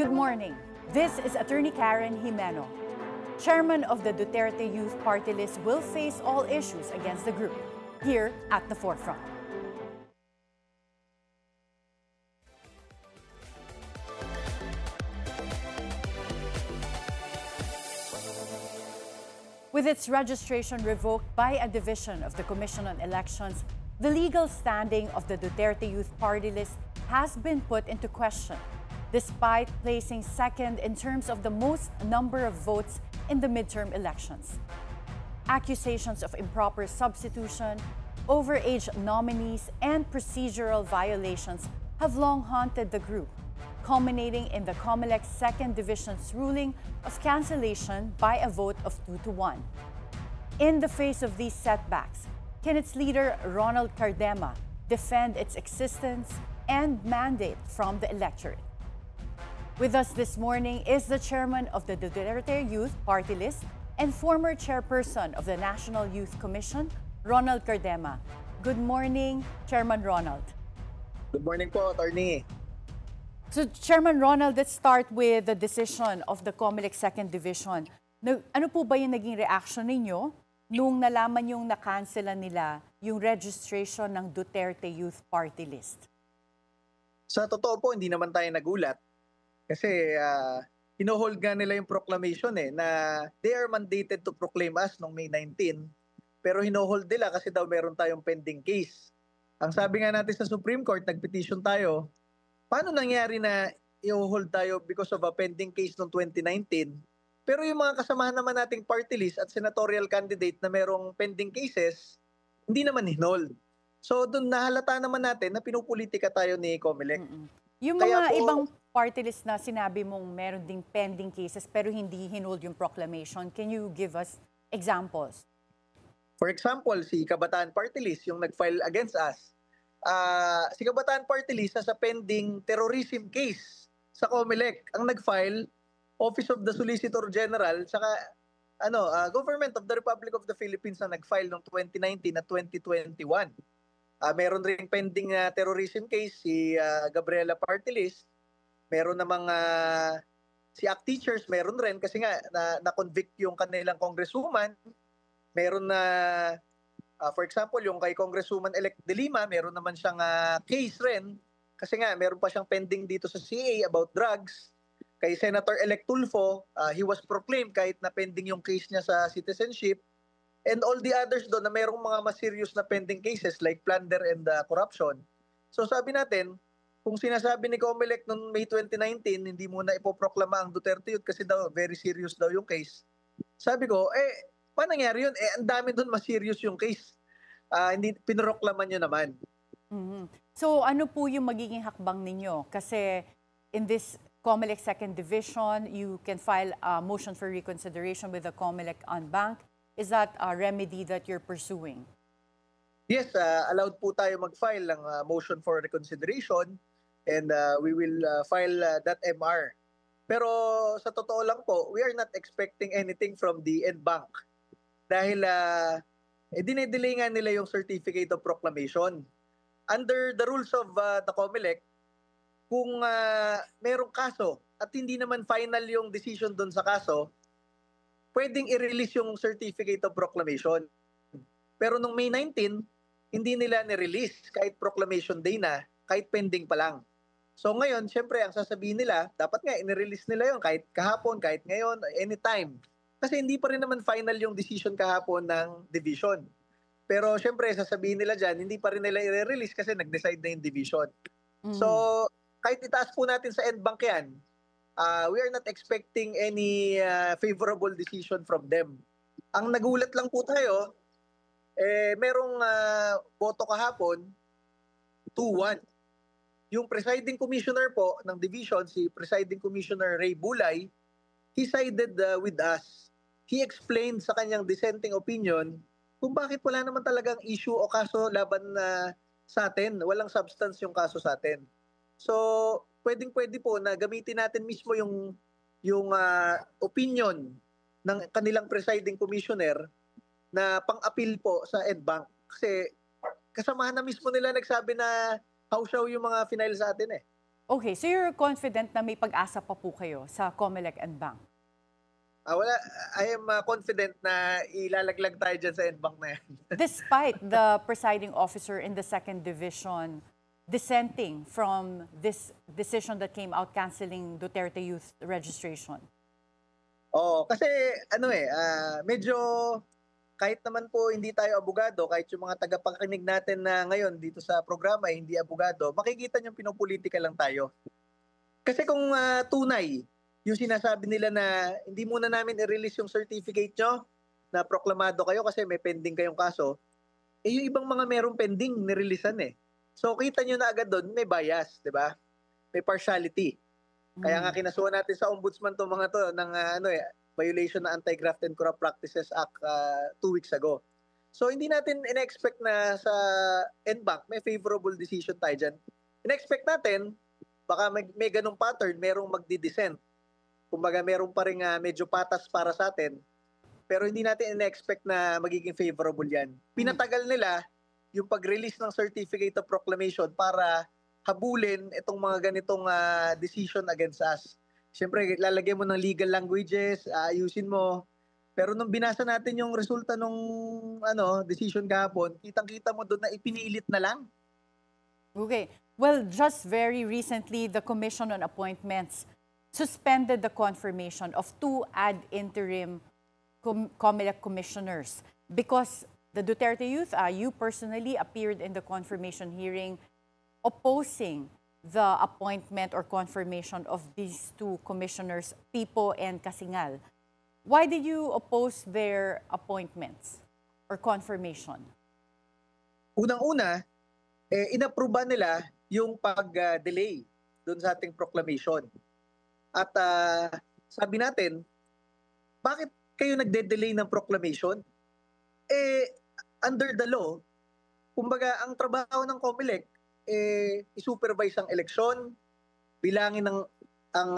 Good morning. This is Attorney Karen Jimeno. Chairman of the Duterte Youth Party List will face all issues against the group, here at the forefront. With its registration revoked by a division of the Commission on Elections, the legal standing of the Duterte Youth Party List has been put into question, despite placing second in terms of the most number of votes in the midterm elections. Accusations of improper substitution, overage nominees, and procedural violations have long haunted the group, culminating in the COMELEC's Second Division's ruling of cancellation by a vote of 2-1. In the face of these setbacks, can its leader, Ronald Cardema, defend its existence and mandate from the electorate? With us this morning is the chairman of the Duterte Youth Party List and former chairperson of the National Youth Commission, Ronald Cardema. Good morning, Chairman Ronald. Good morning po, Attorney. So, Chairman Ronald, let's start with the decision of the COMELEC Second Division. Ano po ba yung naging reaction ninyo nung nalaman yung na-cancela nila yung registration ng Duterte Youth Party List? Sa totoo po, hindi naman tayo nagulat. Kasi hinohold nga nila yung proclamation na they are mandated to proclaim us noong May 19. Pero hinohold nila kasi daw meron tayong pending case. Ang sabi nga natin sa Supreme Court, nag-petition tayo, paano nangyari na i-hold tayo because of a pending case noong 2019? Pero yung mga kasamahan naman nating party list at senatorial candidate na merong pending cases, hindi naman hinold. So doon nahalata naman natin na pinupolitika tayo ni COMELEC. Yung mga ibang party list na sinabi mong meron ding pending cases pero hindi hinold yung proclamation, can you give us examples? For example, si Kabataan Party List, yung nag-file against us, si Kabataan Party List sa pending terrorism case sa COMELEC. Ang nag-file, Office of the Solicitor General, saka Government of the Republic of the Philippines na nag-file noong 2019 at 2021. Meron ring pending terrorism case si Gabriela Party List. Meron namang si ACT Teachers, meron rin kasi nga na-convict yung kanilang congresswoman. Meron na for example, yung kay Congresswoman-elect De Lima, meron naman siyang case rin kasi nga meron pa siyang pending dito sa CA about drugs. Kay Senator-elect Tulfo, he was proclaimed kahit na pending yung case niya sa citizenship. And all the others doon na merong mga mas serious na pending cases like plunder and corruption. So sabi natin, kung sinasabi ni COMELEC noong May 2019, hindi muna ipoproklama ang Duterte Youth kasi daw very serious daw yung case. Sabi ko, paano nangyari yun? Ang dami doon mas serious yung case. Hindi pinroklaman nyo naman. So ano po yung magiging hakbang ninyo? Kasi in this COMELEC Second Division, you can file a motion for reconsideration with the COMELEC en banc. Is that a remedy that you're pursuing? Yes, allowed po tayo mag-file ng motion for reconsideration and we will file that MR. Pero sa totoo lang po, we are not expecting anything from the en banc. Dahil dinedelay nga nila yung certificate of proclamation. Under the rules of the COMELEC, kung merong kaso at hindi naman final yung decision doon sa kaso, pwedeng i-release yung certificate of proclamation. Pero nung May 19, hindi nila ni-release kahit proclamation day na, kahit pending pa lang. So ngayon, syempre, ang sasabihin nila, dapat nga i-release nila yun kahit kahapon, kahit ngayon, anytime. Kasi hindi pa rin naman final yung decision kahapon ng division. Pero syempre, sasabihin nila dyan, hindi pa rin nila i-release kasi nag-decide na yung division. So kahit itaas po natin sa en banc yan, we are not expecting any favorable decision from them. Ang nagulat lang po tayo, merong boto kahapon, 2-1. Yung presiding commissioner po ng division, si Presiding Commissioner Ray Bulay, he sided with us. He explained sa kanyang dissenting opinion kung bakit wala naman talagang issue o kaso laban sa atin. Walang substance yung kaso sa atin. So, pwedeng-pwede po na gamitin natin mismo yung opinion ng kanilang presiding commissioner na pang-appeal po sa en banc. Kasi kasamahan na mismo nila nagsabi na hausyaw yung mga final sa atin Okay, so you're confident na may pag-asa pa po kayo sa COMELEC and Bank? Wala, I am confident na ilalaglag tayo dyan sa NBank na yan. Despite the presiding officer in the 2nd Division dissenting from this decision that came out canceling Duterte Youth registration? Oo, kasi medyo kahit naman po hindi tayo abogado, kahit yung mga tagapakinig natin na ngayon dito sa programa hindi abogado, makikita niyong pinopolitika lang tayo. Kasi kung tunay yung sinasabi nila na hindi muna namin i-release yung certificate nyo na proklamado kayo kasi may pending kayong kaso, yung ibang mga merong pending nireleasean eh. So kita nyo na agad doon, may bias, di ba? May partiality. Kaya nga kinasuhan natin sa ombudsman itong mga to ng violation ng Anti-Graft and Corrupt Practices Act 2 weeks ago. So hindi natin in-expect na sa NBank may favorable decision tayo dyan. In-expect natin, baka may ganong pattern, merong magdi-dissent. Kumbaga meron pa rin medyo patas para sa atin, pero hindi natin in-expect na magiging favorable yan. Pinatagal nila yung pag-release ng Certificate of Proclamation para habulin itong mga ganitong decision against us. Siyempre, lalagyan mo ng legal languages, ayusin mo. Pero nung binasa natin yung resulta nung decision kahapon, kitang-kita mo doon na ipinilit na lang. Okay. Well, just very recently, the Commission on Appointments suspended the confirmation of 2 ad interim COMELEC commissioners because the Duterte Youth, you personally appeared in the confirmation hearing opposing the appointment or confirmation of these 2 commissioners, Pipo and Kasingal. Why did you oppose their appointments or confirmation? Unang-una, inapruba nila yung pag-delay doon sa ating proclamation. At sabi natin, bakit kayo nagde-delay ng proclamation? Under the law, kumbaga ang trabaho ng COMELEC, i-supervise ang eleksyon, bilangin ang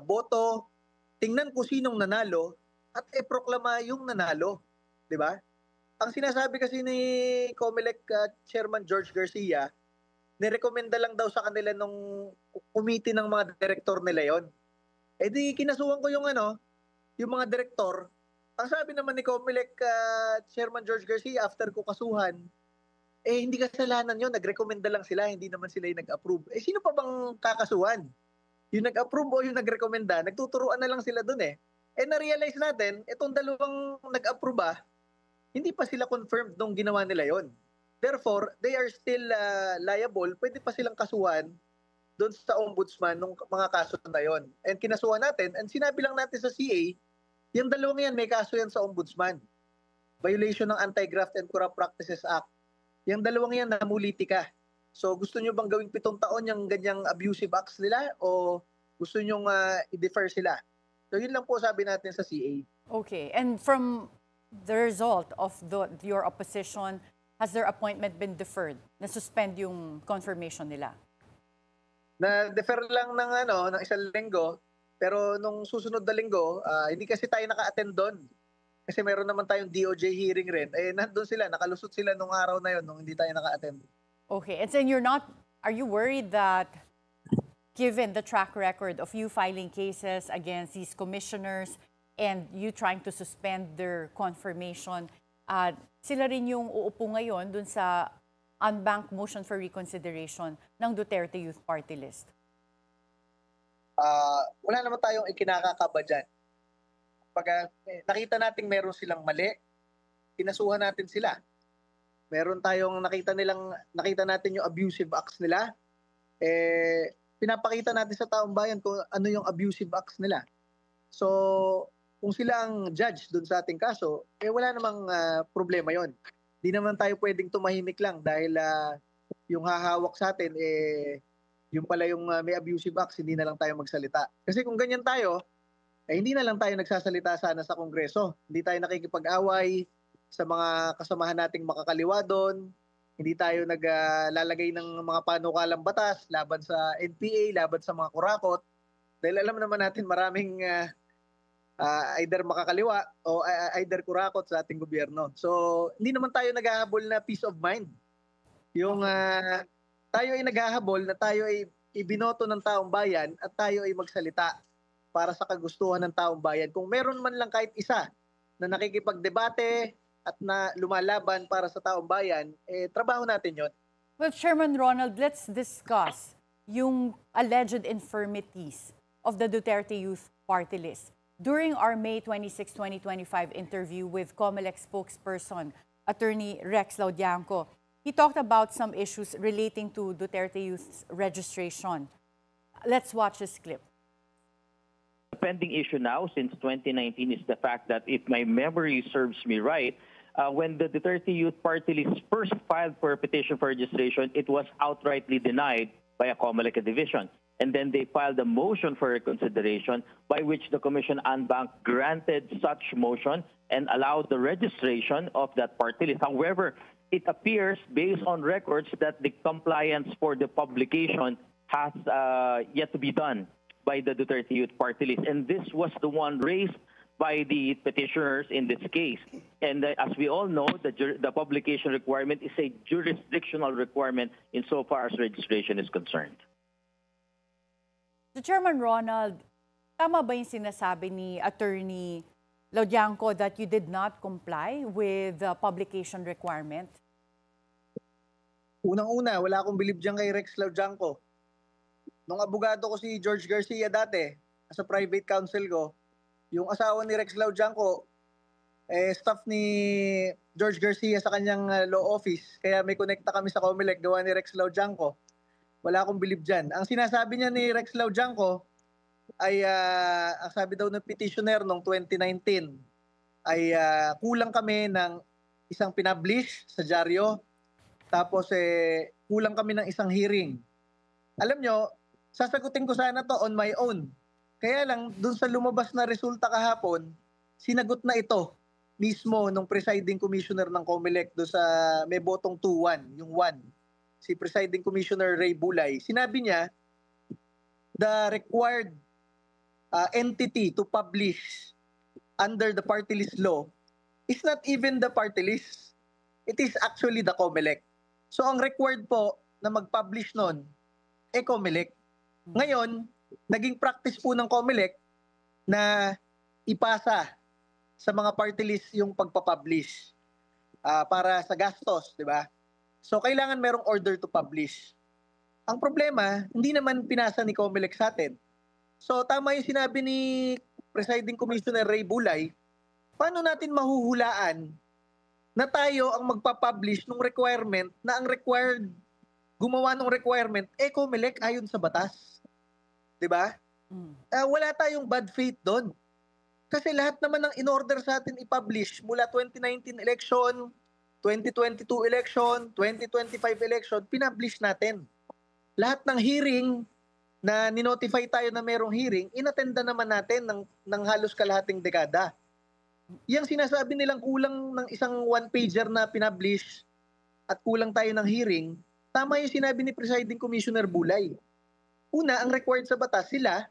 boto, tingnan kung sinong nanalo, at proklama yung nanalo. Di ba? Ang sinasabi kasi ni COMELEC Chairman George Garcia, nirekomenda lang daw sa kanila nung committee ng mga direktor nila yon. Di kinasuhan ko yung mga direktor. Ang sabi naman ni COMELEC Chairman George Garcia after ko kasuhan, hindi kasalanan yun, nagrekomenda lang sila, hindi naman sila yung nag-approve. Sino pa bang kakasuhan? Yung nag-approve o yung nagrekomenda, nagtuturuan na lang sila dun eh. Na-realize natin, itong dalawang nag-approve hindi pa sila confirmed nung ginawa nila yon. Therefore, they are still liable, pwede pa silang kasuhan doon sa ombudsman nung mga kaso na yon. And kinasuhan natin, and sinabi lang natin sa CA, yung dalawang yan, may kaso yan sa ombudsman. Violation ng Anti-Graft and Corrupt Practices Act. Yung dalawang yan, namuliti ka. So gusto nyo bang gawing 7 taon yung ganyang abusive acts nila o gusto nyo i-defer sila? So yun lang po sabi natin sa CA. Okay. And from the result of your opposition, has their appointment been deferred? Na-suspend yung confirmation nila? Na-defer lang ng 1 linggo, pero nung susunod na linggo, hindi kasi tayo naka-attend doon. Kasi meron naman tayong DOJ hearing rin. Nandun sila, nakalusot sila nung araw na yun nung hindi tayo naka-attend. Okay. And then are you worried that given the track record of you filing cases against these commissioners and you trying to suspend their confirmation, sila rin yung uupo ngayon dun sa unbanked motion for reconsideration ng Duterte Youth Party List? Wala naman tayong ikinakakaba dyan. Pag nakita natin meron silang mali, kinasuhan natin sila. Meron tayong nakita natin yung abusive acts nila, pinapakita natin sa taong bayan kung ano yung abusive acts nila. So, kung sila ang judge dun sa ating kaso, wala namang problema yon. Di naman tayo pwedeng tumahimik lang dahil yung hahawak sa atin, yung pala yung may abusive acts, hindi na lang tayo magsalita. Kasi kung ganyan tayo, hindi na lang tayo nagsasalita sana sa Kongreso. Hindi tayo nakikipag-away sa mga kasamahan nating makakaliwa doon. Hindi tayo naglalagay ng mga panukalang batas laban sa NPA, laban sa mga kurakot. Dahil alam naman natin maraming either makakaliwa o either kurakot sa ating gobyerno. So, hindi naman tayo naghahabol na peace of mind. Yung tayo ay naghahabol na tayo ay ibinoto ng taong bayan at tayo ay magsalita para sa kagustuhan ng taong bayan. Kung meron man lang kahit isa na nakikipagdebate at na lumalaban para sa taong bayan, trabaho natin yon. Well, Chairman Ronald, let's discuss yung alleged infirmities of the Duterte Youth Party List. During our May 26, 2025 interview with COMELEC spokesperson, Attorney Rex Laudianco, he talked about some issues relating to Duterte Youth's registration. Let's watch this clip. The pending issue now since 2019 is the fact that, if my memory serves me right, when the Duterte Youth Party List first filed for a petition for registration, it was outrightly denied by a COMELEC division. And then they filed a motion for reconsideration by which the Commission en banc granted such motion and allowed the registration of that party list. However, it appears, based on records, that the compliance for the publication has yet to be done by the Duterte Youth Party List. And this was the one raised by the petitioners in this case. And as we all know, the publication requirement is a jurisdictional requirement insofar as registration is concerned. So, Chairman Ronald, tama ba yung sinasabi ni Attorney Laudianco that you did not comply with the publication requirement? Unang-una, wala akong bilib dyan kay Rex Laudianco. Nung abogado ko si George Garcia dati, as a private counsel ko, yung asawa ni Rex Laudianco, staff ni George Garcia sa kanyang law office. Kaya may konekta kami sa COMELEC, gawa ni Rex Laudianco. Wala akong bilib dyan. Ang sinasabi niya ni Rex Laudianco ay, ang sabi daw ng petitioner noong 2019, ay kulang kami ng isang pinablish sa dyaryo, tapos kulang kami ng isang hearing. Alam nyo, sasagutin ko sana to on my own. Kaya lang, dun sa lumabas na resulta kahapon, sinagot na ito mismo nung presiding commissioner ng COMELEC do sa may botong 2-1, yung 1. Si Presiding Commissioner Ray Bulay, sinabi niya, the required entity to publish under the party list law is not even the party list. It is actually the COMELEC. So ang required po na mag-publish nun, COMELEC. Ngayon, naging practice po ng COMELEC na ipasa sa mga party list yung pagpapublish para sa gastos, di ba? So, kailangan merong order to publish. Ang problema, hindi naman pinasa ni COMELEC sa atin. So, tama yung sinabi ni Presiding Commissioner Ray Bulay, paano natin mahuhulaan na tayo ang magpapublish ng requirement na ang required, gumawa ng requirement, COMELEC ayon sa batas. Diba? Wala tayong bad faith doon. Kasi lahat naman ng in-order sa atin i-publish mula 2019 election, 2022 election, 2025 election, pinablish natin. Lahat ng hearing na ninotify tayo na merong hearing, inattenda naman natin ng halos kalahating dekada. Yang sinasabi nilang kulang ng isang one-pager na pinablish at kulang tayo ng hearing, tama yung sinabi ni Presiding Commissioner Bulay. Una, ang required sa batas, sila,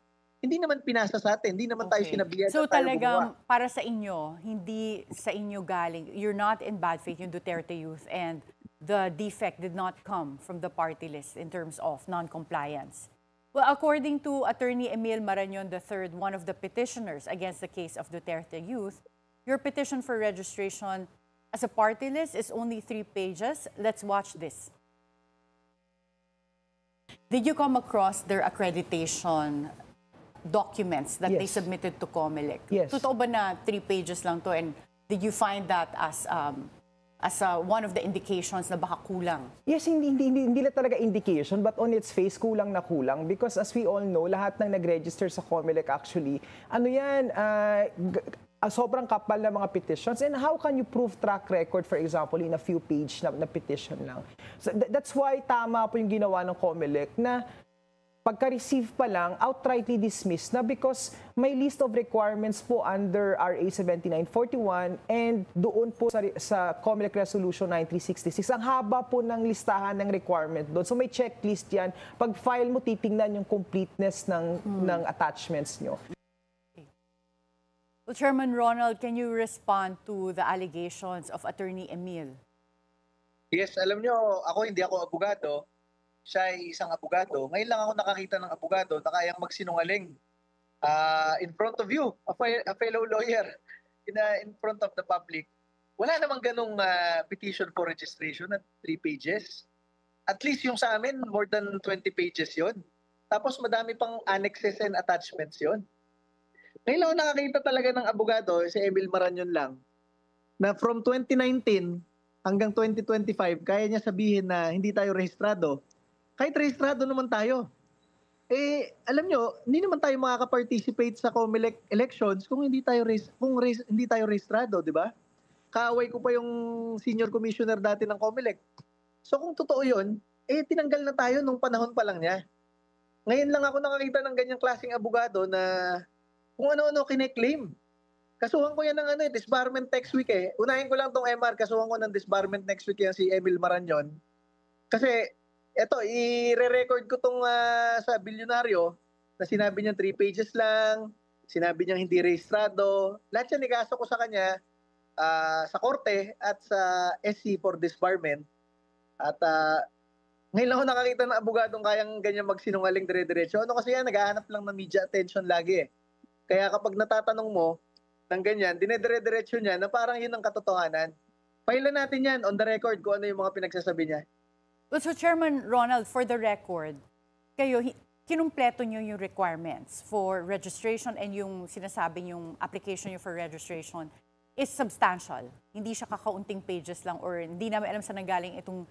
hindi naman pinasa sa atin, hindi naman tayo sinabihan So na tayo talagang gumawa. para sa inyo, hindi sa inyo galing, you're not in bad faith yung Duterte Youth, and the defect did not come from the party list in terms of non-compliance. Well, according to Attorney Emil Marañon III, one of the petitioners against the case of Duterte Youth, your petition for registration as a party list is only 3 pages. Let's watch this. Did you come across their accreditation documents that they submitted to COMELEC? Yes. Totoo ba na 3 pages lang to, and did you find that as one of the indications na baka kulang? Yes, hindi na talaga indication, but on its face, kulang na kulang. Because as we all know, lahat ng nag-register sa COMELEC actually, sobrang kapal na mga petitions. And how can you prove track record, for example, in a few page na petition lang? So that's why tama po yung ginawa ng COMELEC na pagka-receive pa lang, outrightly dismissed na because may list of requirements po under RA 7941 and doon po sa COMELEC Resolution 9366. Ang haba po ng listahan ng requirement doon. So may checklist yan. Pag file mo, titingnan yung completeness ng attachments nyo. Well, Chairman Ronald, can you respond to the allegations of Attorney Emil? Yes, alam nyo, hindi ako abogado, siya ay isang abogado. Ngayon lang ako nakakita ng abogado na kayang magsinungaling in front of you, a fellow lawyer, in front of the public. Wala namang ganong petition for registration at 3 pages. At least yung sa amin, more than 20 pages yon. Tapos madami pang annexes and attachments yon. Ngayon lang ako nakakita talaga ng abogado, si Emil Marañon lang, na from 2019 hanggang 2025, kaya niya sabihin na hindi tayo rehistrado. Kahit rehistrado naman tayo. Alam nyo, hindi naman tayo makaka-participate sa COMELEC elections kung hindi tayo hindi tayo rehistrado, di ba? Kaaway ko pa yung senior commissioner dati ng COMELEC. So kung totoo yun, tinanggal na tayo nung panahon pa lang niya. Ngayon lang ako nakakita ng ganyang klaseng abogado na kung ano-ano kine-claim. Kasuhan ko yan ng disbarment next week eh. Unahin ko lang tong MR, kasuhan ko ng disbarment next week yan si Emil Marañon. Kasi eto, i-re-record ko tong sa bilyonaryo na sinabi niya 3 pages lang, sinabi niya hindi rehistrado. Lahat yan ikaso ko sa kanya sa korte at sa SC for disbarment. At ngayon lang ako nakakita ng abogadong kayang ganyan magsinungaling dire-diretso. Ano kasi yan, naghahanap lang ng media attention lagi eh. Kaya kapag natatanong mo ng ganyan, dinedire-diretso niya na parang yun ang katotohanan. Pailan natin yan on the record kung ano yung mga pinagsasabi niya. Well, so Chairman Ronald, for the record, kayo, kinumpleto nyo yung requirements for registration and yung sinasabi yung application nyo for registration is substantial. Hindi siya kakaunting pages lang or hindi namin alam saan nanggaling itong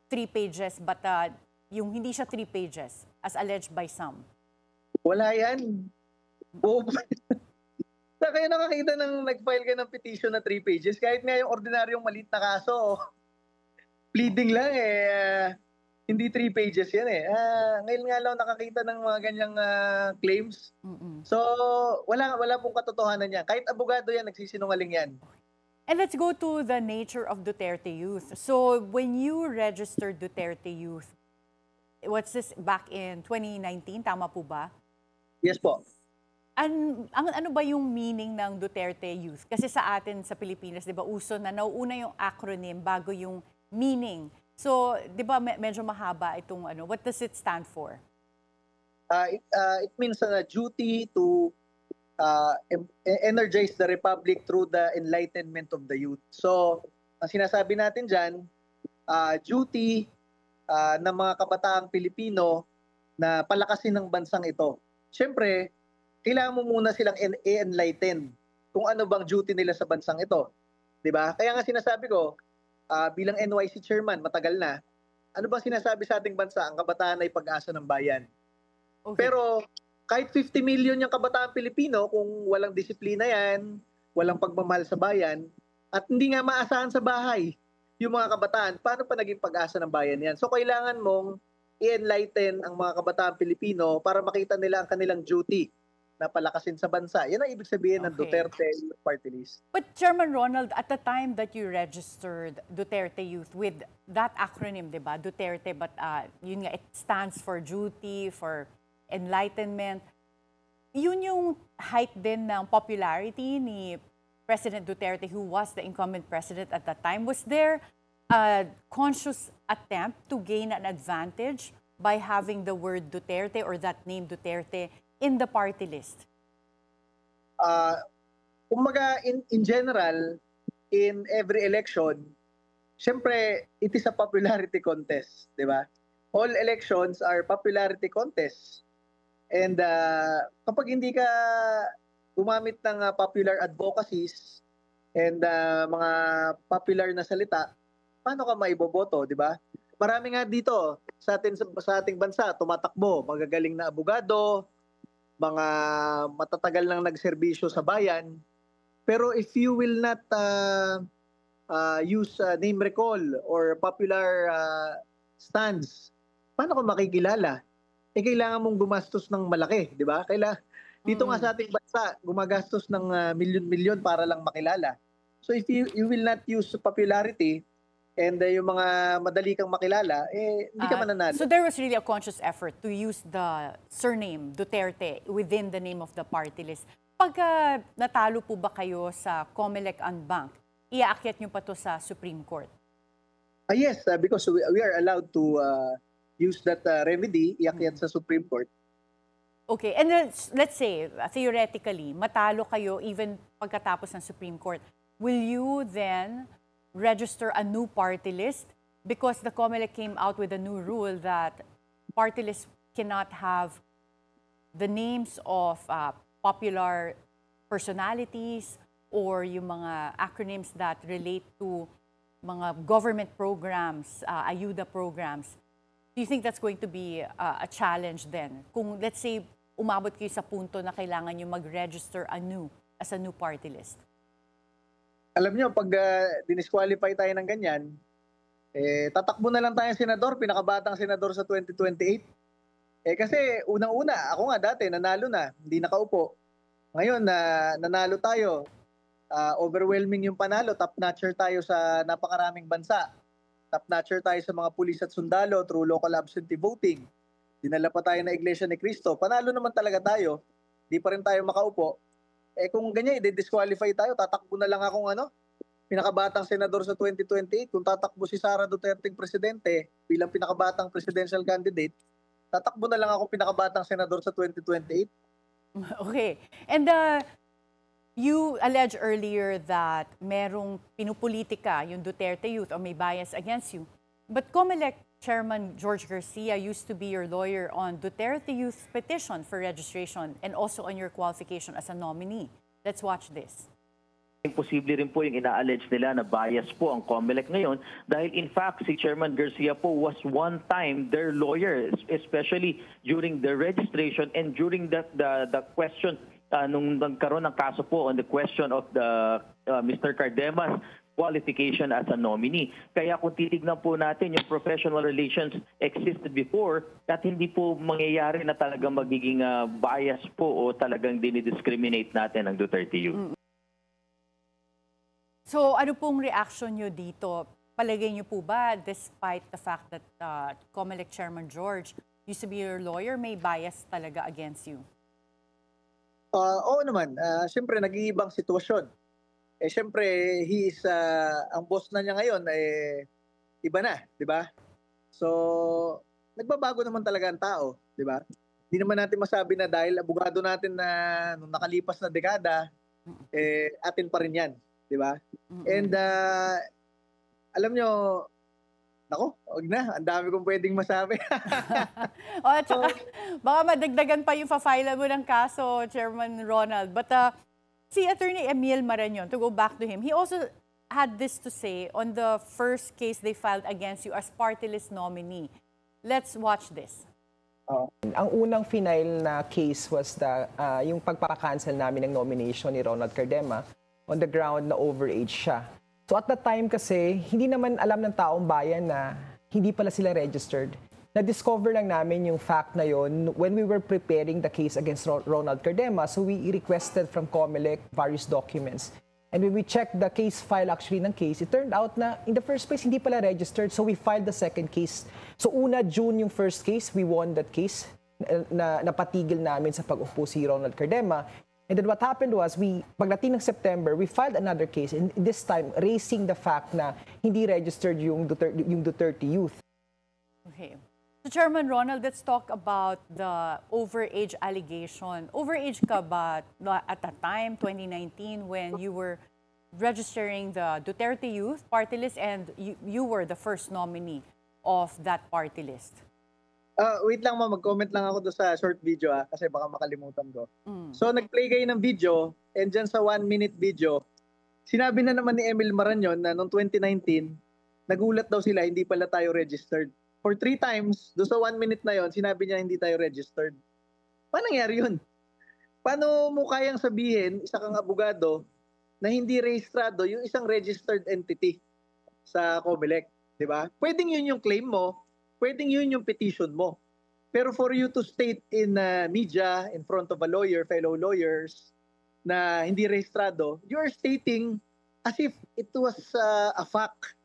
3 pages but yung hindi siya 3 pages as alleged by some. Wala yan. Na kayo nakakita ng nag-file ka ng petition na 3 pages kahit nga yung ordinaryong maliit na kaso. Pleading lang hindi 3 pages yan eh. Ngayon nga lang nakakita ng mga ganyang claims. So, wala pong katotohanan yan. Kahit abogado yan, nagsisinungaling yan. And let's go to the nature of Duterte Youth. So, when you registered Duterte Youth, what's this, back in 2019, tama po ba? Yes po. Ano ba yung meaning ng Duterte Youth? Kasi sa atin, sa Pilipinas, di ba, uso na nauuna yung acronym bago yung meaning. So, di ba, medyo mahaba itong what does it stand for? It means a duty to energize the republic through the enlightenment of the youth. So, ang sinasabi natin dyan, duty ng mga kabataang Pilipino na palakasin ng bansang ito. Siyempre, kailangan mo muna silang enlighten kung ano bang duty nila sa bansang ito. Diba? Kaya nga sinasabi ko, bilang NYC chairman, matagal na, ano bang sinasabi sa ating bansa? Ang kabataan ay pag-asa ng bayan. Okay. Pero kahit 50 million yung kabataan Pilipino, kung walang disiplina yan, walang pagmamahal sa bayan, at hindi nga maasahan sa bahay yung mga kabataan, paano pa naging pag-asa ng bayan yan? So kailangan mong i-enlighten ang mga kabataan Pilipino para makita nila ang kanilang duty na palakasin sa bansa. Yan ang ibig sabihin ng Duterte Youth Party List. But Chairman Ronald, at the time that you registered Duterte Youth with that acronym, di ba? Duterte, but yun nga, it stands for duty, for enlightenment. Yun yung height din ng popularity ni President Duterte, who was the incumbent president at that time. Was there a conscious attempt to gain an advantage by having the word Duterte or that name Duterte in the party list? Kumbaga, in general, in every election, syempre, it is a popularity contest, di ba? All elections are popularity contests. And kapag hindi ka gumamit ng popular advocacies and mga popular na salita, paano ka maiboboto, di ba? Marami nga dito sa ating bansa, tumatakbo, magagaling na abogado, mga matatagal nang nagserbisyo sa bayan. Pero if you will not use name recall or popular stands, paano ka makikilala? Kailangan mong gumastos ng malaki, di ba? Dito nga sa ating bansa, gumagastos ng milyon-milyon para lang makilala. So if you will not use popularity and yung mga madali kang makilala, hindi ka mananalo. So there was really a conscious effort to use the surname Duterte within the name of the party list. Pagka natalo po ba kayo sa COMELEC Unbanked, iaakyat nyo pa to sa Supreme Court? Yes, because we are allowed to use that remedy, iakyat sa Supreme Court. Okay, and then, let's say, theoretically, matalo kayo even pagkatapos ng Supreme Court. Will you then register a new party list? Because the COMELEC came out with a new rule that party lists cannot have the names of popular personalities or yung mga acronyms that relate to mga government programs, ayuda programs. Do you think that's going to be a challenge then? Kung, let's say, umabot kayo sa punto na kailangan nyo mag-register as a new party list? Alam nyo, pag dinisqualify tayo ng ganyan, tatakbo na lang tayong senador, pinakabatang senador sa 2028. Kasi unang-una, ako nga dati, nanalo na, hindi nakaupo. Ngayon, nanalo tayo, overwhelming yung panalo, top-notcher tayo sa napakaraming bansa. Top-notcher tayo sa mga pulis at sundalo through local absentee voting. Dinala pa tayo na Iglesia ni Cristo. Panalo naman talaga tayo. Di pa rin tayo makaupo. Kung ganyan, i-disqualify tayo, tatakbo na lang akong pinakabatang senador sa 2028. Kung tatakbo si Sara Duterte presidente bilang pinakabatang presidential candidate, tatakbo na lang akong pinakabatang senador sa 2028. Okay. And you alleged earlier that merong pinupolitika yung Duterte youth or may bias against you. But COMELEC Chairman George Garcia used to be your lawyer on Duterte Youth's petition for registration and also on your qualification as a nominee. Let's watch this. Imposible rin po yung ina-allege nila na bias po ang COMELEC ngayon dahil in fact si Chairman Garcia po was one time their lawyer, especially during the registration and during the question nung nagkaroon ng kaso po on the question of the Mr. Cardema's qualification as a nominee. Kaya kung titignan po natin yung professional relations existed before at hindi po mangyayari na talagang magiging bias po o talagang dinidiscriminate natin ang Duterte Youth. So ano pong reaction nyo dito? Palagay nyo po ba, despite the fact that COMELEC Chairman George used to be your lawyer, may bias talaga against you? Oo naman. Siyempre, nag-iibang sitwasyon. Siyempre, ang boss na niya ngayon, iba na, di ba? So, nagbabago naman talaga ang tao, di ba? Hindi naman natin masabi na dahil abogado natin na nung nakalipas na dekada, atin pa rin yan, di ba? And, alam nyo, nako, wag na. Ang dami kong pwedeng masabi. At saka, baka madagdagan pa yung fa-file mo ng kaso, Chairman Ronald. But si Attorney Emil Marañon, to go back to him, he also had this to say on the first case they filed against you as party list nominee. Let's watch this. Ang unang final na case was yung pagpapakancel namin ng nomination ni Ronald Cardema on the ground na overage siya. So at that time kasi, hindi naman alam ng taong bayan na hindi pala sila registered. Na-discover lang namin yung fact na yon when we were preparing the case against Ronald Cardema. So we requested from COMELEC various documents. And when we checked the case file actually ng case, it turned out na in the first place, hindi pala registered. So we filed the second case. So June yung first case, we won that case na napatigil namin sa pag-upo si Ronald Cardema. And then what happened was, pagdating ng September, we filed another case, and this time, raising the fact na hindi registered yung Duterte Youth. Okay. So Chairman Ronald, let's talk about the overage allegation. Overage ka ba at that time, 2019, when you were registering the Duterte Youth party list and you were the first nominee of that party list? Wait lang mag-comment lang ako doon sa short video kasi baka makalimutan ko. So nag-play kayo ng video and dyan sa 1-minute video, sinabi na naman ni Emil Marañon na noong 2019, nagulat daw sila hindi pala tayo registered. For 3 times, doon sa 1 minute na yon, sinabi niya hindi tayo registered. Paano nangyari yun? Paano mo kayang sabihin, isa kang abogado, na hindi rehistrado yung isang registered entity sa COMELEC? Diba? Pwedeng yun yung claim mo, pwedeng yun yung petition mo. Pero for you to state in media, in front of a lawyer, fellow lawyers, na hindi rehistrado, you are stating as if it was a fact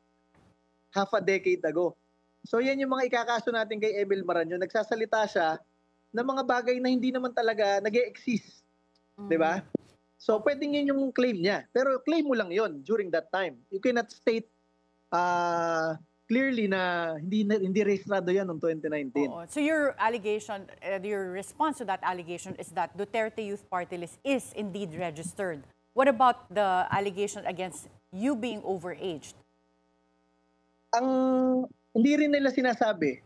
half a decade ago. So yan yung mga ikakaso natin kay Emil Marañon. Nagsasalita siya ng mga bagay na hindi naman talaga nag-e-exist. Diba? So pwedeng yun yung claim niya. Pero claim mo lang yun during that time. You cannot state clearly na hindi rehistrado yan noong 2019. Oo. So your allegation, your response to that allegation is that Duterte Youth Party List is indeed registered. What about the allegation against you being overaged? Ang hindi rin nila sinasabi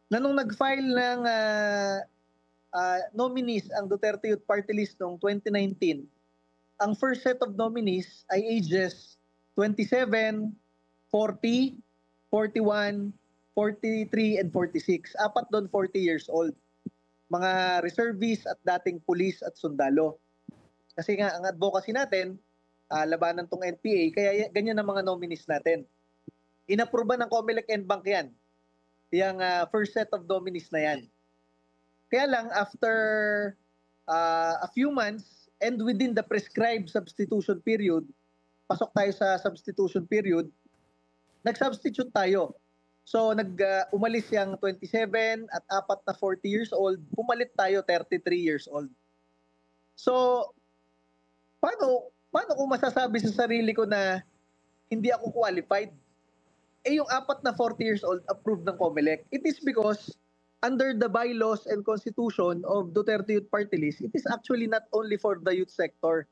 na nung nag-file ng nominees ang Duterte Youth Party List noong 2019, ang first set of nominees ay ages 27, 40, 41, 43, and 46. Apat doon 40 years old. Mga reservists at dating pulis at sundalo. Kasi nga, ang advocacy natin, labanan tong NPA, kaya ganyan ang mga nominees natin. Inaproba ng COMELEC and Bank yan. Yung first set of nominees na yan. Kaya lang, after a few months, and within the prescribed substitution period, pasok tayo sa substitution period, nag-substitute tayo. So, umalis yung 27 at apat na 40 years old, pumalit tayo 33 years old. So, paano kung masasabi sa sarili ko na hindi ako qualified? Eh, yung apat na 40 years old approved ng COMELEC. It is because under the bylaws and constitution of Duterte Youth Party List, it is actually not only for the youth sector.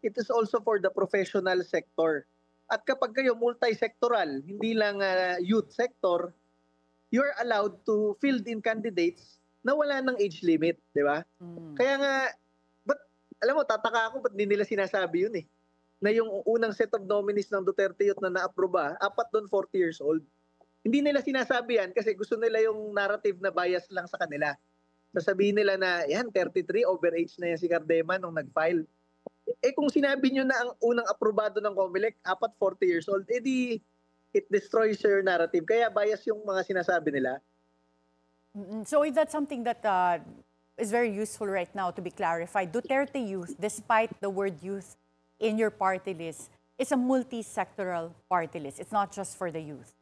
It is also for the professional sector. At kapag kayo multi-sectoral, hindi lang youth sector, you're allowed to field in candidates na wala ng age limit, di ba? Kaya nga, alam mo, tataka ako, ba't hindi nila sinasabi yun eh? Na yung unang set of nominees ng Duterte Youth na na-aproba, apat doon 40 years old. Hindi nila sinasabi yan kasi gusto nila yung narrative na bias lang sa kanila. Sasabihin nila na, yan, 33, overage na yan si Cardema nung nag-file. Eh kung sinabi nyo na ang unang aprobado ng COMELEC, apat 40 years old, edi it destroys your narrative. Kaya bias yung mga sinasabi nila. So that's something that is very useful right now to be clarified. Duterte Youth, despite the word youth in your party list, is a multi-sectoral party list. It's not just for the youth.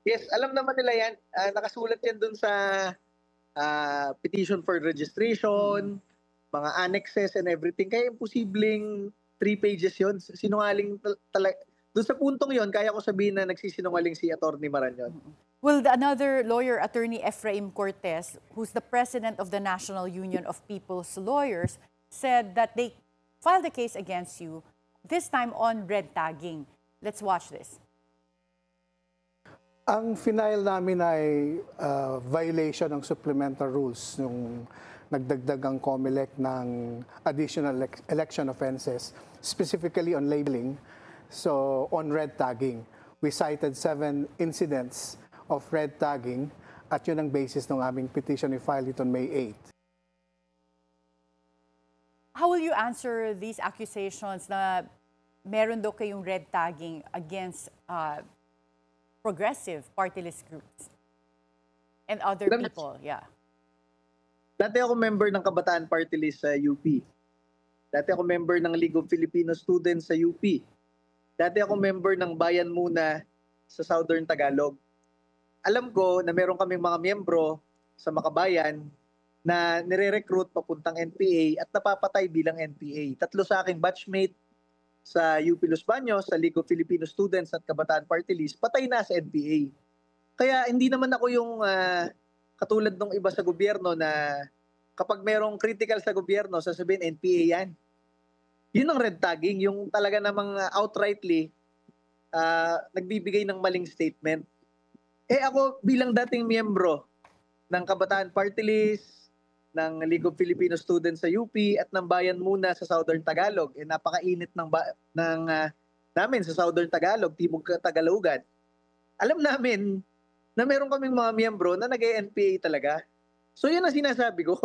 Yes, alam naman nila yan. Nakasulat yan dun sa petition for registration, mga annexes and everything. Kaya imposibleng 3 pages yun. Sinungaling talaga. Doon sa puntong yon, kaya ko sabihin na nagsisinungaling si Atty. Marañon. Well, another lawyer, Attorney Efraim Cortez, who's the president of the National Union of People's Lawyers, said that they filed a case against you, this time on red tagging. Let's watch this. Ang final namin ay violation ng supplemental rules nung nagdagdag ang COMELEC ng additional election offenses, specifically on labeling, so on red tagging. We cited 7 incidents of red tagging at yun ang basis ng aming petition. We filed it on May 8. How will you answer these accusations na meron daw kayong red tagging against progressive party list groups and other people? Yeah. Dati ako member ng Kabataan Party List sa UP. Dati ako member ng League of Filipino Students sa UP. Dati ako member ng Bayan Muna sa Southern Tagalog. Alam ko na meron kaming mga miyembro sa Makabayan na nire-recruit papuntang NPA at napapatay bilang NPA. 3 sa aking batchmate sa UP Los Baños, sa League of Filipino Students at Kabataan Party List, patay na sa NPA. Kaya hindi naman ako yung katulad ng iba sa gobyerno na kapag merong critical sa gobyerno, sasabihin NPA yan. Yun ang red tagging, yung talaga namang outrightly nagbibigay ng maling statement. Eh ako bilang dating miyembro ng Kabataan Party List, ng League of Filipino Students sa UP at ng Bayan Muna sa Southern Tagalog, eh napakainit namin sa Southern Tagalog, Timog Tagalogan. Alam namin na meron kaming mga miyembro na nag-NPA talaga. So yan ang sinasabi ko.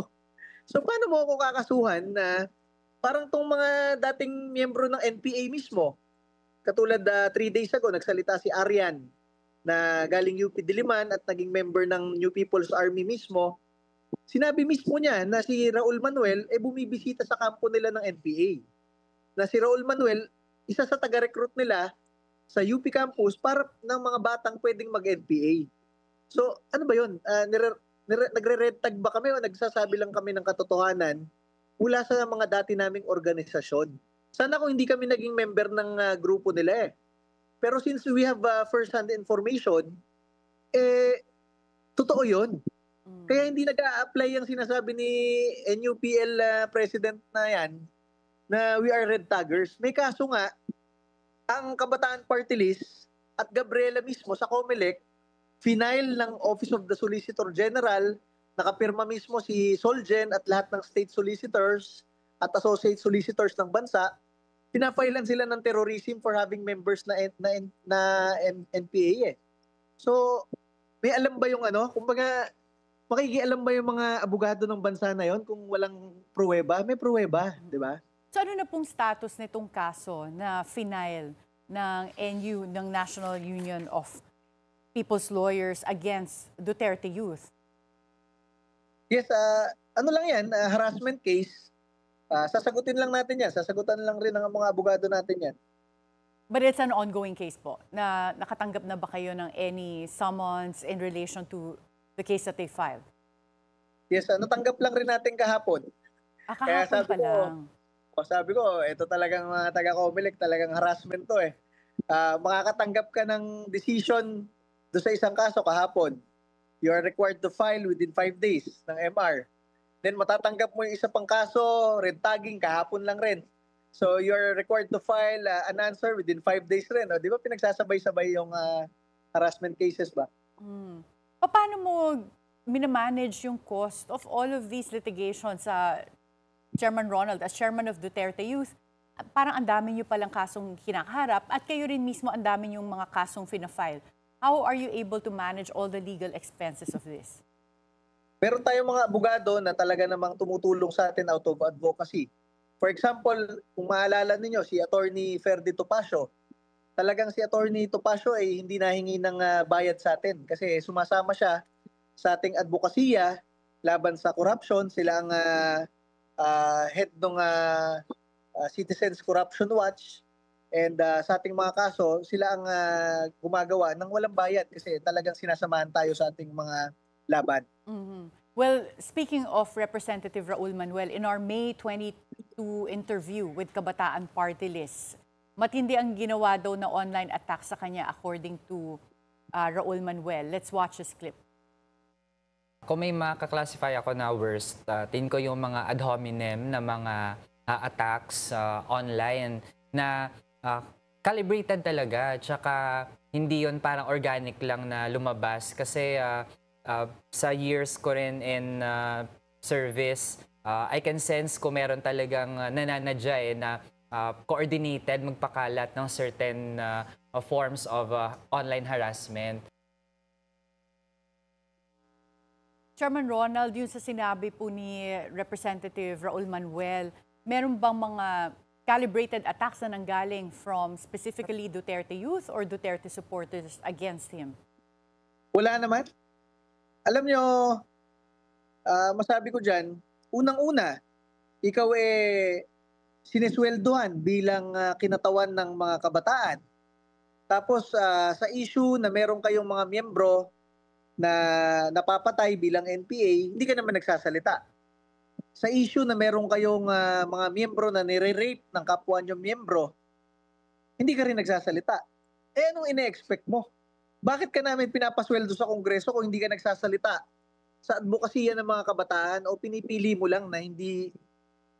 So paano mo ako kakasuhan na parang tong mga dating miyembro ng NPA mismo? Katulad 3 days ago, nagsalita si Arian na galing UP Diliman at naging member ng New People's Army mismo. Sinabi mismo niya na si Raul Manuel bumibisita sa kampo nila ng NPA. Na si Raul Manuel, isa sa taga-recruit nila sa UP campus para ng mga batang pwedeng mag-NPA. So, ano ba yun? Nagre-red tag ba kami o nagsasabi lang kami ng katotohanan mula sa mga dati naming organisasyon? Sana kung hindi kami naging member ng grupo nila Pero since we have first-hand information, totoo yun. Kaya hindi nag-a-apply yung sinasabi ni NUPL President na yan, na we are red taggers. May kaso nga, ang Kabataan Party List at Gabriela mismo sa COMELEC, final ng Office of the Solicitor General, nakapirma mismo si Solgen at lahat ng state solicitors at associate solicitors ng bansa, pinafailan sila ng terrorism for having members na NPA eh. So, may alam ba yung kumbaga, makikialam ba yung mga abogado ng bansa na yon kung walang pruweba? May pruweba, di ba? So ano na pong status nitong kaso na final ng NU, ng National Union of People's Lawyers against Duterte Youth? Yes, ano lang yan, harassment case. Sasagutin lang natin yan. Sasagutan lang rin ng mga abogado natin yan. But it's an ongoing case po. Na nakatanggap na ba kayo ng any summons in relation to the case that they filed? Yes, natanggap lang rin natin kahapon. Kaya Kahapon pa lang. Sabi ko, ito talagang mga taga-COMELEC, talagang harassment to eh. Makakatanggap ka ng decision do sa isang kaso kahapon. You are required to file within 5 days ng MR. Then matatanggap mo yung isa pang kaso, red tagging, kahapon lang rin. So you're required to file an answer within 5 days rin. O, di ba pinagsasabay-sabay yung harassment cases ba? Paano mo minamanage yung cost of all of these litigations sa Chairman Ronald, as Chairman of Duterte Youth? Parang ang dami nyo palang kasong kinakaharap at kayo rin mismo ang dami yung mga kasong fina-file. How are you able to manage all the legal expenses of this? Meron tayong mga abogado na talaga namang tumutulong sa atin out of advocacy. For example, kung maalala ninyo, si Attorney Ferdy Topacio, talagang si Attorney Topacio ay hindi nahingi ng bayad sa atin kasi sumasama siya sa ating advokasya laban sa corruption. Sila ang head ng Citizens Corruption Watch and sa ating mga kaso, sila ang gumagawa ng walang bayad kasi talagang sinasamahan tayo sa ating mga laban. Well, speaking of Representative Raul Manuel, in our May 22 interview with Kabataan Party List, matindi ang ginawa daw na online attack sa kanya according to Raul Manuel. Let's watch this clip. Kung may makaklasify ako na worst, tingin ko yung mga ad hominem na mga attacks online na calibrated talaga. Tsaka hindi yun parang organic lang na lumabas kasi sa years ko rin in service, I can sense kung meron talagang nananadya na coordinated magpakalat ng certain forms of online harassment. Chairman Ronald, yung sa sinabi po ni Representative Raul Manuel, meron bang mga calibrated attacks na nanggaling from specifically Duterte Youth or Duterte supporters against him? Wala naman. Alam nyo, masabi ko dyan, unang-una, ikaw sinisweldohan bilang kinatawan ng mga kabataan. Tapos sa issue na meron kayong mga miyembro na napapatay bilang NPA, hindi ka naman nagsasalita. Sa issue na meron kayong mga miyembro na nire-rape ng kapwa nyo miyembro, hindi ka rin nagsasalita. Anong ine-expect mo? Bakit ka namin pinapasweldo sa Kongreso kung hindi ka nagsasalita sa advokasya ng mga kabataan o pinipili mo lang na hindi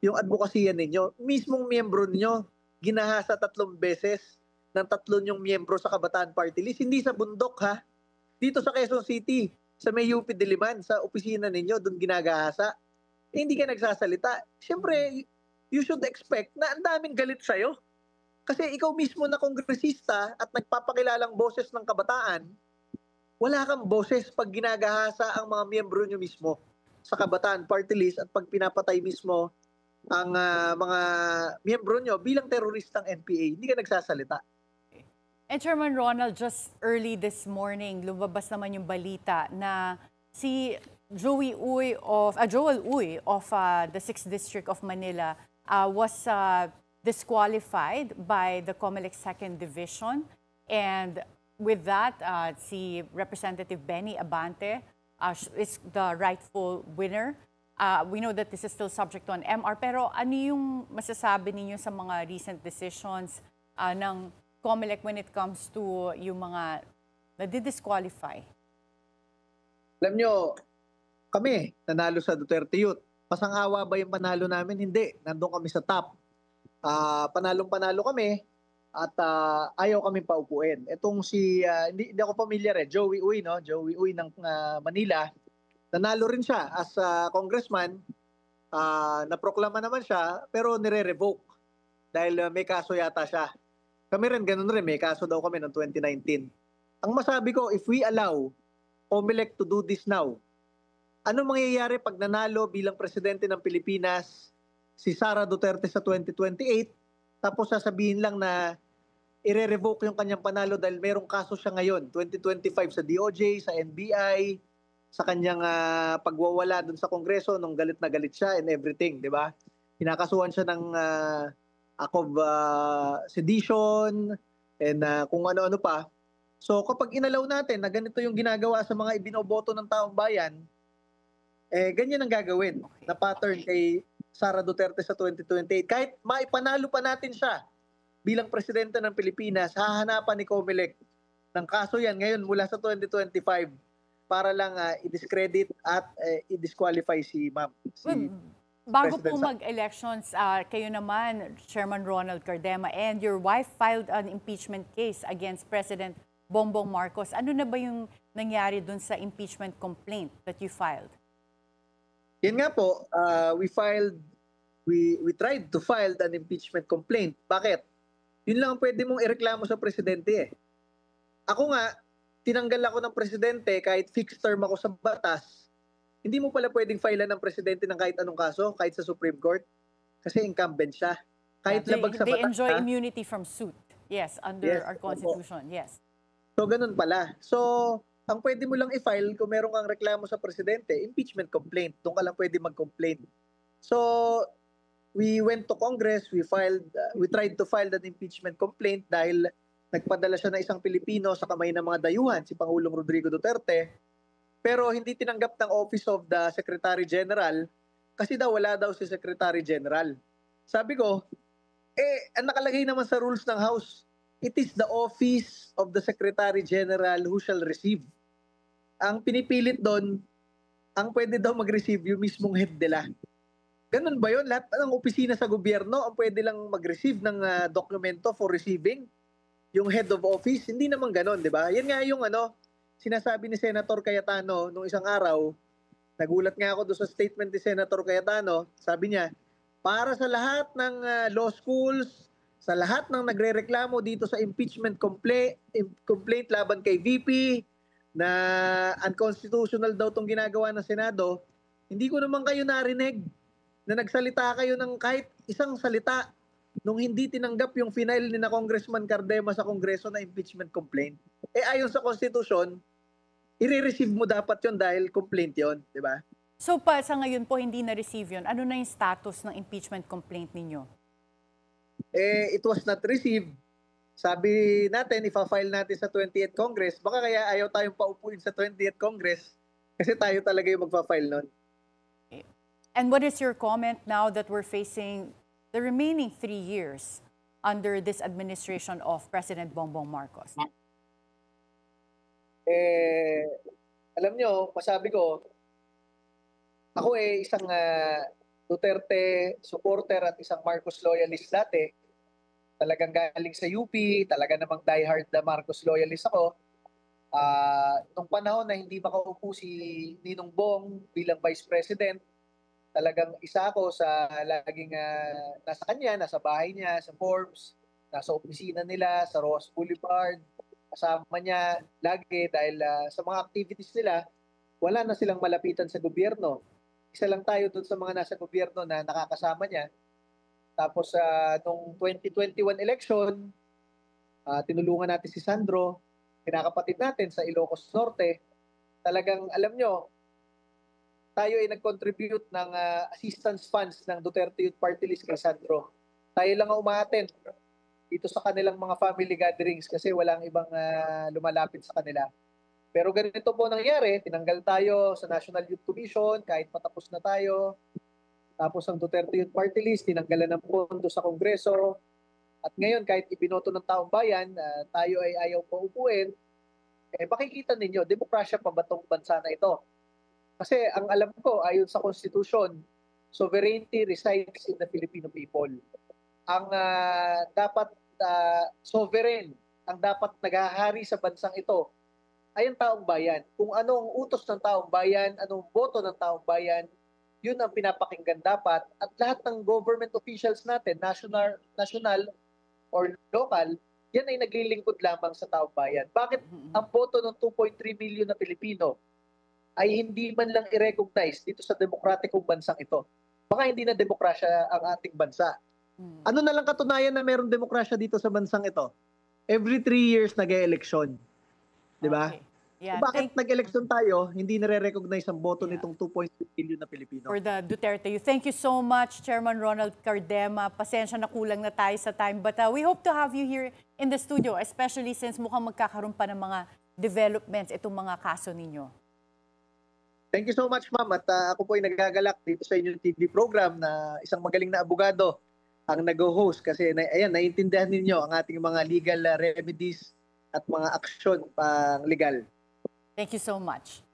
yung advokasya ninyo? Mismong miyembro ninyo, ginahasa 3 beses ng 3 yung miyembro sa Kabataan Party List. Hindi sa bundok ha. Dito sa Quezon City, sa may UP Diliman, sa opisina ninyo, doon ginagahasa. Hindi ka nagsasalita. Siyempre, you should expect na ang daming galit sa'yo. Kasi ikaw mismo na kongresista at nagpapakilalang boses ng kabataan, wala kang boses pag ginagahasa ang mga miyembro nyo mismo sa Kabataan Party List at pag pinapatay mismo ang mga miyembro nyo bilang teroristang NPA. Hindi ka nagsasalita. And Chairman Ronald, just early this morning, lumabas naman yung balita na si Joel Uy of the 6th District of Manila was disqualified by the COMELEC 2nd Division. And with that, si Representative Benny Abante is the rightful winner. We know that this is still subject to an MR, pero ano yung masasabi ninyo sa mga recent decisions ng COMELEC when it comes to yung mga na-disqualify? Alam nyo, kami, nanalo sa Duterte Youth. Pasang-awa ba yung panalo namin? Hindi. Nandun kami sa top. Panalong-panalo kami at ayaw kami paupuin. Itong hindi ako familiar Joey Uy, no? Joey Uy ng Manila. Nanalo rin siya as congressman. Naproklama naman siya, pero nire-revoke dahil may kaso yata siya. Kami rin, ganun rin. May kaso daw kami noong 2019. Ang masabi ko, if we allow COMELEC to do this now, ano mangyayari pag nanalo bilang presidente ng Pilipinas si Sara Duterte sa 2028, tapos sasabihin lang na ire-revoke yung kanyang panalo dahil merong kaso siya ngayon, 2025 sa DOJ, sa NBI, sa kanyang pagwawala dun sa Kongreso nung galit na galit siya and everything, di ba? Pinakasuhan siya ng act of sedition and kung ano-ano pa. So kapag inalaw natin na ganito yung ginagawa sa mga ibinoboto ng taong bayan, ganyan ang gagawin na pattern kay Sara Duterte sa 2028. Kahit maipanalo pa natin siya bilang presidente ng Pilipinas, hahanapan ni COMELEC ng kaso yan ngayon mula sa 2025 para lang i-discredit at i-disqualify si ma'am. Bago po mag-elections, kayo naman, Chairman Ronald Cardema, and your wife filed an impeachment case against President Bongbong Marcos. Ano na ba yung nangyari dun sa impeachment complaint that you filed? Yan nga po, we tried to file an impeachment complaint. Bakit? Yun lang ang pwede mong ireklamo sa presidente. Ako nga, tinanggal ako ng presidente kahit fixed term ako sa batas. Hindi mo pala pwedeng filean ng presidente ng kahit anong kaso, kahit sa Supreme Court, kasi incumbent siya. Kahit labag sa batas. They enjoy immunity from suit. Yes, under our Constitution. Yes. So, ganun pala. So, ang pwede mo lang i-file kung meron kang reklamo sa presidente, impeachment complaint. Doon ka lang pwede mag-complain. So, we went to Congress, we tried to file that impeachment complaint dahil nagpadala siya ng isang Pilipino sa kamay ng mga dayuhan, si Pangulong Rodrigo Duterte, pero hindi tinanggap ng Office of the Secretary General kasi daw wala daw si Secretary General. Sabi ko, ang nakalagay naman sa rules ng House, it is the Office of the Secretary General who shall receive. Ang pinipilit doon, ang pwede daw mag-receive yung mismong head nila. Ganun ba yun? Lahat ng opisina sa gobyerno ang pwede lang mag-receive ng dokumento for receiving? Yung head of office? Hindi naman ganun, di ba? Yan nga yung sinasabi ni Senator Cayetano nung isang araw. Nagulat nga ako doon sa statement ni Senator Cayetano. Sabi niya, para sa lahat ng law schools, sa lahat ng nagrereklamo dito sa impeachment complaint laban kay VP na unconstitutional daw tong ginagawa ng Senado, hindi ko naman kayo narinig na nagsalita kayo ng kahit isang salita nung hindi tinanggap yung final ni na Congressman Cardema sa Kongreso na impeachment complaint. Ayon sa Constitution, i-receive mo dapat yon dahil complaint yon, di ba? So sa ngayon po hindi na-receive yun. Ano na yung status ng impeachment complaint ninyo? It was not received. Sabi natin, ipa-file natin sa 20th Congress. Baka kaya ayaw tayong paupuin sa 20th Congress kasi tayo talaga yung magpa-file nun. And what is your comment now that we're facing the remaining 3 years under this administration of President Bongbong Marcos? Alam nyo, masabi ko, ako isang Duterte supporter at isang Marcos loyalist dati. Talagang galing sa UP, talaga namang diehard na Marcos loyalist ako. Nung panahon na hindi makaupo si Ninong Bong bilang Vice President, talagang isa ako sa laging nasa kanya, nasa bahay niya, sa Forbes, nasa opisina nila, sa Ross Boulevard, kasama niya lagi dahil sa mga activities nila, wala na silang malapitan sa gobyerno. Isa lang tayo doon sa mga nasa gobyerno na nakakasama niya. Tapos nung 2021 election, tinulungan natin si Sandro, kinakapatid natin sa Ilocos Norte. Talagang alam nyo, tayo ay nag-contribute ng assistance funds ng Duterte Youth Party List kay Sandro. Tayo lang ang umaattend dito sa kanilang mga family gatherings kasi walang ibang lumalapit sa kanila. Pero ganito po nangyari, tinanggal tayo sa National Youth Commission kahit patapos na tayo. Tapos ang Duterte Youth Party List, tinanggalan ng pondo sa Kongreso. At ngayon, kahit ibinoto ng taong bayan, tayo ay ayaw pa upuin, makikita ninyo, demokrasya pa ba itong bansa na ito? Kasi ang alam ko, ayon sa Constitution, sovereignty resides in the Filipino people. Ang dapat sovereign, ang dapat naghahari sa bansang ito ay ang taong bayan. Kung anong utos ng taong bayan, anong boto ng taong bayan, yun ang pinapakinggan dapat. At lahat ng government officials natin, national or local, yan ay naglilingkod lamang sa taong bayan. Bakit ang boto ng 2.3 million na Pilipino ay hindi man lang i-recognize dito sa demokratikong bansang ito? Baka hindi na demokrasya ang ating bansa. Ano na lang katunayan na mayroong demokrasya dito sa bansang ito? Every 3 years nag-e-eleksyon. Di ba? Okay. Yeah, Bakit nag-eleksyon tayo, hindi nare-recognize ang boto nitong 2.3 million na Pilipino? for the Duterte Youth. Thank you so much, Chairman Ronald Cardema. Pasensya na kulang na tayo sa time. But we hope to have you here in the studio, especially since mukhang magkakaroon pa ng mga developments itong mga kaso ninyo. Thank you so much, ma'am. At ako po ay nagagalak dito sa inyong TV program na isang magaling na abogado ang nag-host kasi ayan, naiintindihan ninyo ang ating mga legal remedies at mga aksyon pang legal. Thank you so much.